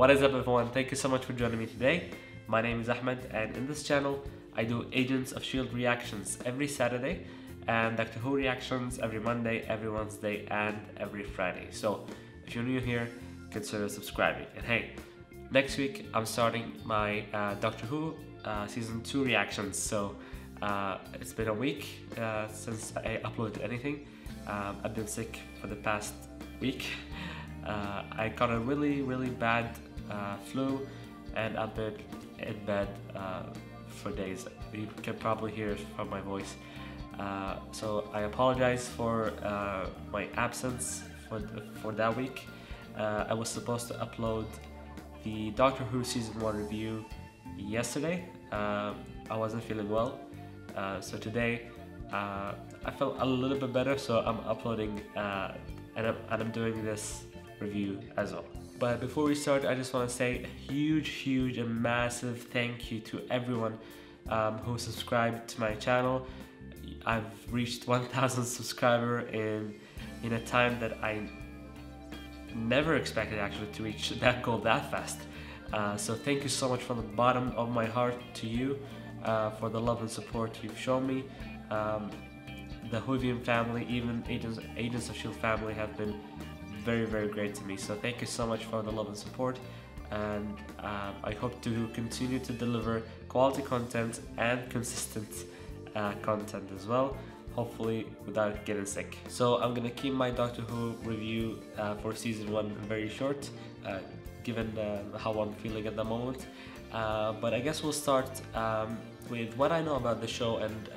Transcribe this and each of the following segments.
What is up everyone, thank you so much for joining me today. My name is Ahmed and in this channel I do Agents of S.H.I.E.L.D. reactions every Saturday and Doctor Who reactions every Monday, every Wednesday and every Friday. So if you're new here, consider subscribing. And hey, next week I'm starting my Doctor Who Season 2 reactions. So it's been a week since I uploaded anything. I've been sick for the past week. I got a really bad flu and I've been in bed for days. You can probably hear it from my voice. So I apologize for my absence for that week. I was supposed to upload the Doctor Who Season 1 review yesterday. I wasn't feeling well. So today I felt a little bit better, so I'm uploading and I'm doing this review as well. But before we start, I just want to say a huge and massive thank you to everyone who subscribed to my channel. I've reached 1,000 subscribers in a time that I never expected actually to reach that goal that fast. So thank you so much from the bottom of my heart to you for the love and support you've shown me. The Whovian family, even Agents of S.H.I.E.L.D. family have been very great to me. So thank you so much for the love and support, and I hope to continue to deliver quality content and consistent content as well, hopefully without getting sick. So I'm gonna keep my Doctor Who review for Season 1 very short, given how I'm feeling at the moment. But I guess we'll start with what I know about the show and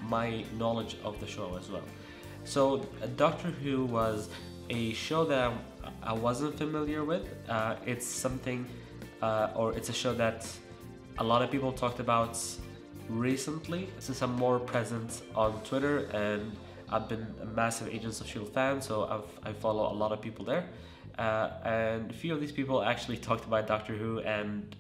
my knowledge of the show as well. So Doctor Who was a show that I wasn't familiar with. It's something, or it's a show that a lot of people talked about recently, since I'm more present on Twitter and I've been a massive Agents of S.H.I.E.L.D. fan, so I follow a lot of people there. And a few of these people actually talked about Doctor Who and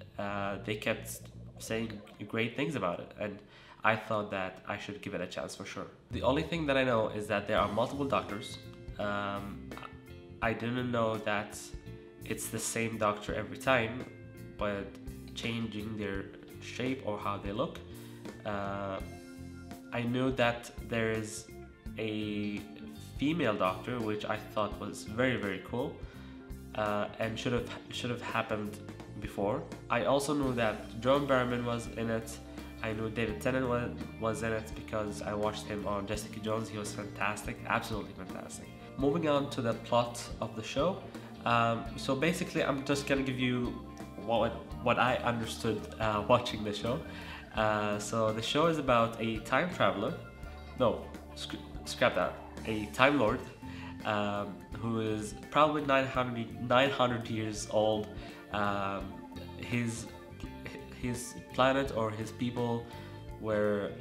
they kept saying great things about it, and I thought that I should give it a chance for sure. The only thing that I know is that there are multiple doctors. I didn't know that it's the same doctor every time, but changing their shape or how they look. I knew that there is a female doctor, which I thought was very cool, and should have happened before. I also knew that John Barrowman was in it. I knew David Tennant was in it because I watched him on Jessica Jones. He was fantastic, absolutely fantastic. Moving on to the plot of the show. So basically I'm just gonna give you what I understood watching the show. So the show is about a time traveler. No, scrap that. A Time Lord who is probably 900 years old. His planet or his people were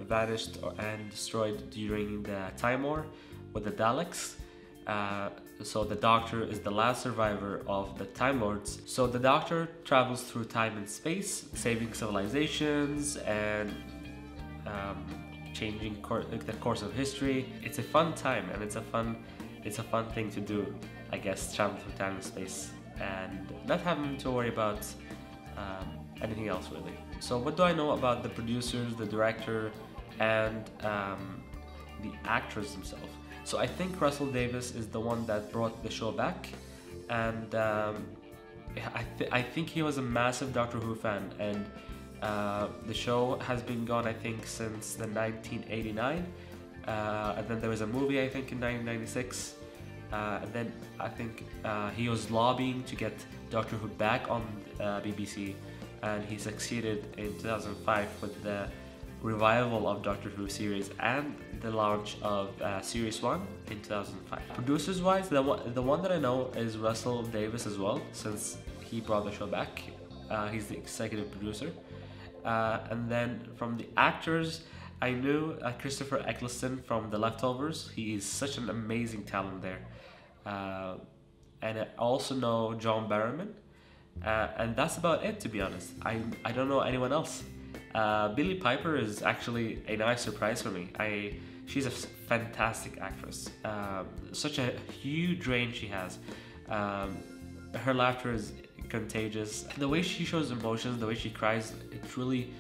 vanished and destroyed during the Time War with the Daleks. So the Doctor is the last survivor of the Time Lords. So the Doctor travels through time and space, saving civilizations and changing the course of history. It's a fun time and it's a fun thing to do, I guess, travel through time and space and not having to worry about anything else really. So what do I know about the producers, the director, and the actors themselves? So I think Russell Davies is the one that brought the show back, and I think he was a massive Doctor Who fan, and the show has been gone I think since the 1989, and then there was a movie I think in 1996. And then I think he was lobbying to get Doctor Who back on BBC, and he succeeded in 2005 with the revival of Doctor Who series and the launch of Series 1 in 2005. Producers wise, the one that I know is Russell Davies as well, since he brought the show back. He's the executive producer. And then from the actors, I knew Christopher Eccleston from The Leftovers. He is such an amazing talent there. And I also know John Barrowman. And that's about it, to be honest. I don't know anyone else. Billie Piper is actually a nice surprise for me. She's a fantastic actress. Such a huge range she has. Her laughter is contagious. The way she shows emotions, the way she cries, it really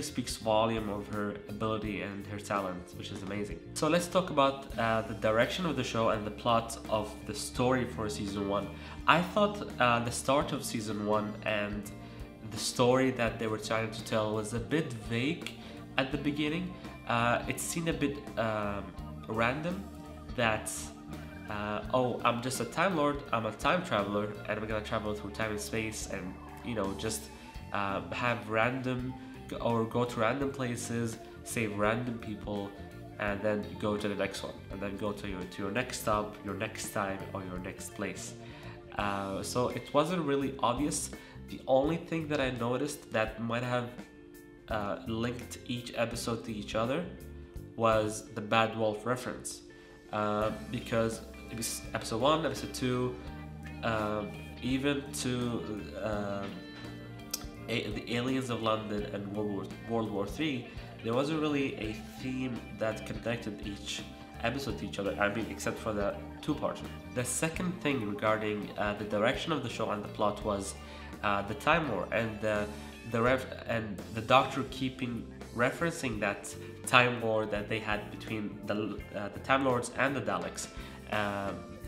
speaks volume of her ability and her talent, which is amazing. So let's talk about the direction of the show and the plot of the story for season 1. I thought the start of season 1 and the story that they were trying to tell was a bit vague at the beginning. It seemed a bit random that oh, I'm just a Time Lord, I'm a time traveler, and I'm gonna travel through time and space, and just have random or go to random places, save random people, and then go to the next one, and then go to your next stop, your next time, or your next place. So it wasn't really obvious. The only thing that I noticed that might have linked each episode to each other was the Bad Wolf reference, because it was episode 1, episode 2, even to the Aliens of London and World War III, there wasn't really a theme that connected each episode to each other. I mean, except for the two-parter. The second thing regarding the direction of the show and the plot was the Time War and the Doctor keeping referencing that Time War that they had between the Time Lords and the Daleks.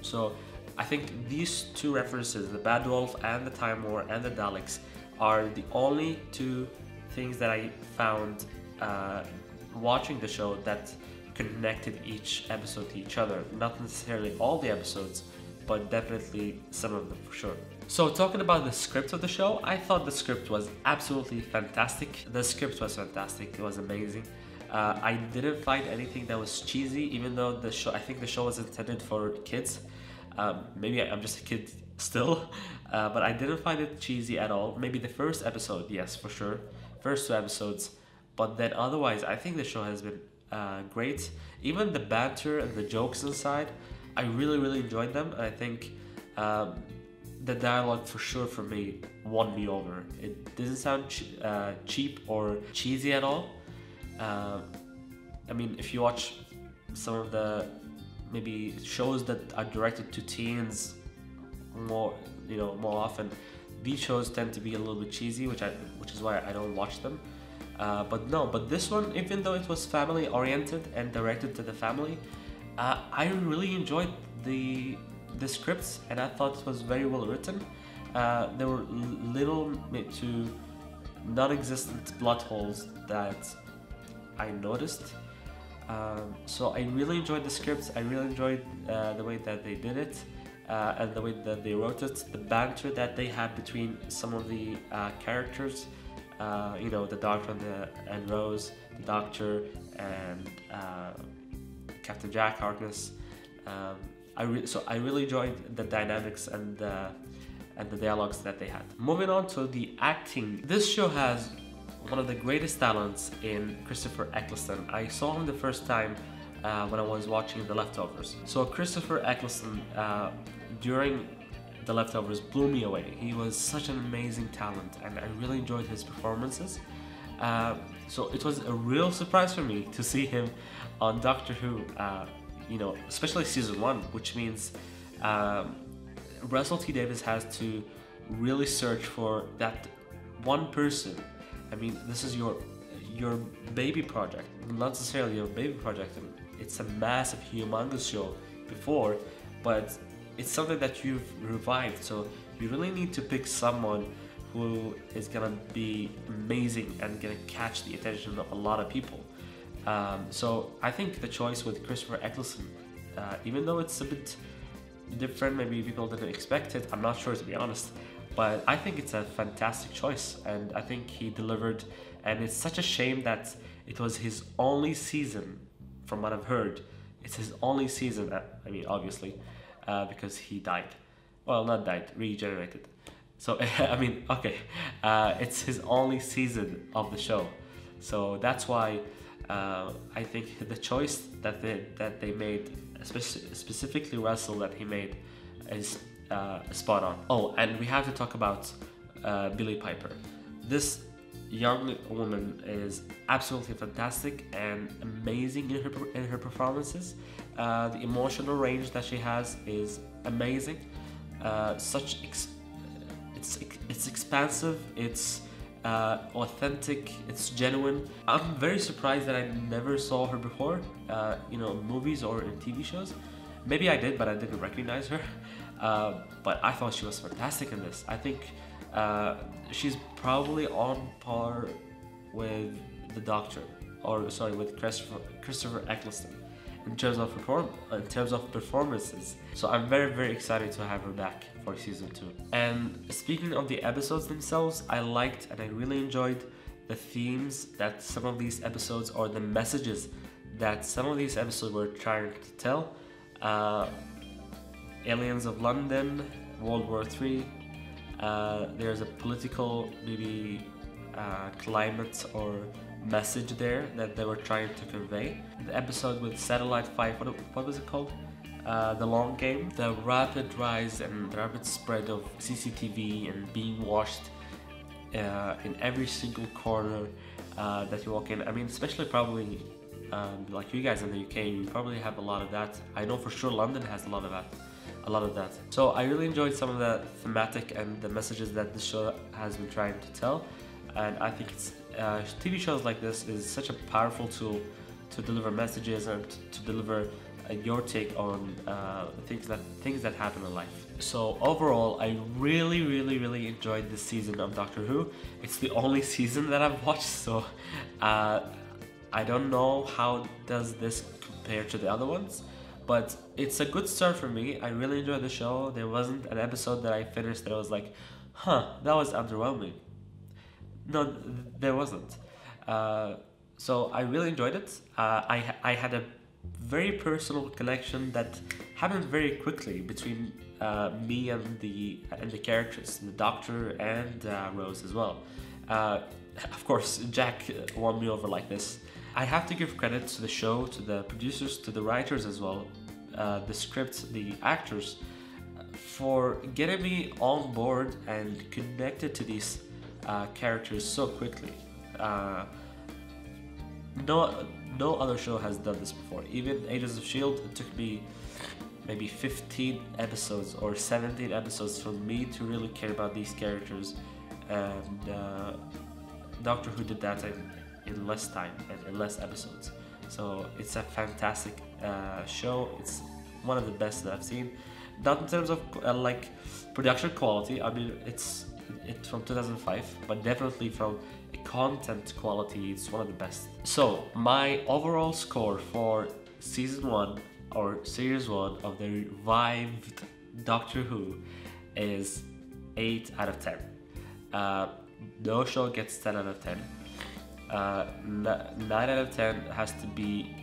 So I think these two references, the Bad Wolf and the Time War and the Daleks, are the only two things that I found watching the show that connected each episode to each other. Not necessarily all the episodes, but definitely some of them for sure. So talking about the script of the show, I thought the script was absolutely fantastic. The script was fantastic, it was amazing. I didn't find anything that was cheesy, even though I think the show was intended for kids. Maybe I'm just a kid still, but I didn't find it cheesy at all. Maybe the first episode, yes, for sure. First 2 episodes. But then otherwise, I think the show has been great. Even the banter and the jokes inside, I really enjoyed them. And I think the dialogue for sure for me won me over. It didn't sound cheap or cheesy at all. I mean, if you watch some of the maybe shows that are directed to teens more often, these shows tend to be a little bit cheesy, which is why I don't watch them. But this one, even though it was family oriented and directed to the family, I really enjoyed the scripts, and I thought it was very well written. There were little to non-existent plot holes that I noticed. So I really enjoyed the scripts. I really enjoyed the way that they did it, and the way that they wrote it, the banter that they had between some of the characters. The Doctor and Rose, the Doctor and Captain Jack Harkness. I really enjoyed the dynamics and the dialogues that they had. Moving on to the acting, this show has one of the greatest talents in Christopher Eccleston. I saw him the first time when I was watching The Leftovers. So Christopher Eccleston during The Leftovers blew me away. He was such an amazing talent, and I really enjoyed his performances. So it was a real surprise for me to see him on Doctor Who, especially season 1, which means Russell T Davies has to really search for that one person. I mean, this is your baby project, not necessarily your baby project. It's a massive, humongous show before, but it's something that you've revived. So you really need to pick someone who is gonna be amazing and gonna catch the attention of a lot of people. So I think the choice with Christopher Eccleston, even though it's a bit different, maybe people didn't expect it, I'm not sure to be honest, but I think it's a fantastic choice, and I think he delivered. And it's such a shame that it was his only season, from what I've heard. It's his only season, I mean, obviously, because he died. Well, not died, regenerated. So, I mean, okay, it's his only season of the show. So that's why I think the choice that they made, specifically Russell, that he made, is spot on. Oh, and we have to talk about Billie Piper. This young woman is absolutely fantastic and amazing in her performances. The emotional range that she has is amazing. it's expansive, it's authentic, it's genuine. I'm very surprised that I never saw her before, you know, in movies or in TV shows. Maybe I did, but I didn't recognize her. But I thought she was fantastic in this. I think she's probably on par with the Doctor, or sorry, with Christopher Eccleston in terms of performances. So I'm very excited to have her back for season 2. And speaking of the episodes themselves, I liked and I really enjoyed the themes that some of these episodes, or the messages that some of these episodes were trying to tell. Aliens of London, World War III. There's a political maybe climate or message there that they were trying to convey. The episode with Satellite 5, what was it called? The Long Game. The rapid rise and rapid spread of CCTV and being watched in every single corner that you walk in. I mean, especially probably like you guys in the UK, you probably have a lot of that. I know for sure London has a lot of that. So I really enjoyed some of the thematic and the messages that the show has been trying to tell. And I think it's TV shows like this is such a powerful tool to deliver messages and to deliver your take on things that happen in life. So overall, I really enjoyed this season of Doctor Who. It's the only season that I've watched, so I don't know how does this compare to the other ones, but it's a good start for me. I really enjoyed the show. There wasn't an episode that I finished that I was like, huh, that was underwhelming. No, there wasn't. So I really enjoyed it. I had a very personal connection that happened very quickly between me and the characters, the Doctor and Rose as well. Of course, Jack won me over like this. I have to give credit to the show, to the producers, to the writers as well, the script, the actors, for getting me on board and connected to these characters so quickly. No other show has done this before. Even Agents of S.H.I.E.L.D., it took me maybe 15 episodes or 17 episodes for me to really care about these characters, and Doctor Who did that in less time and in less episodes. So it's a fantastic show. It's one of the best that I've seen. Not in terms of like production quality. I mean, it's from 2005, but definitely from a content quality, it's one of the best. So my overall score for season 1 or series 1 of the revived Doctor Who is 8 out of 10. No show gets 10 out of 10. 9 out of 10 has to be,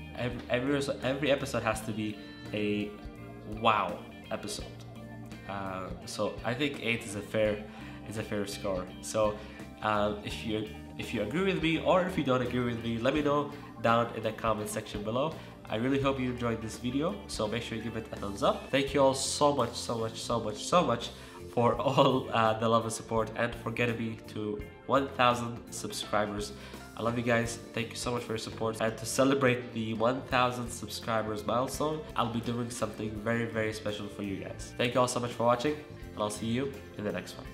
every episode has to be a wow episode. So I think 8 is a fair score. So if you agree with me, or if you don't agree with me, let me know down in the comment section below. I really hope you enjoyed this video, so make sure you give it a thumbs up. Thank you all so much for all the love and support, and for getting me to 1,000 subscribers. I love you guys. Thank you so much for your support. And to celebrate the 1,000 subscribers milestone, I'll be doing something very special for you guys. Thank you all so much for watching, and I'll see you in the next one.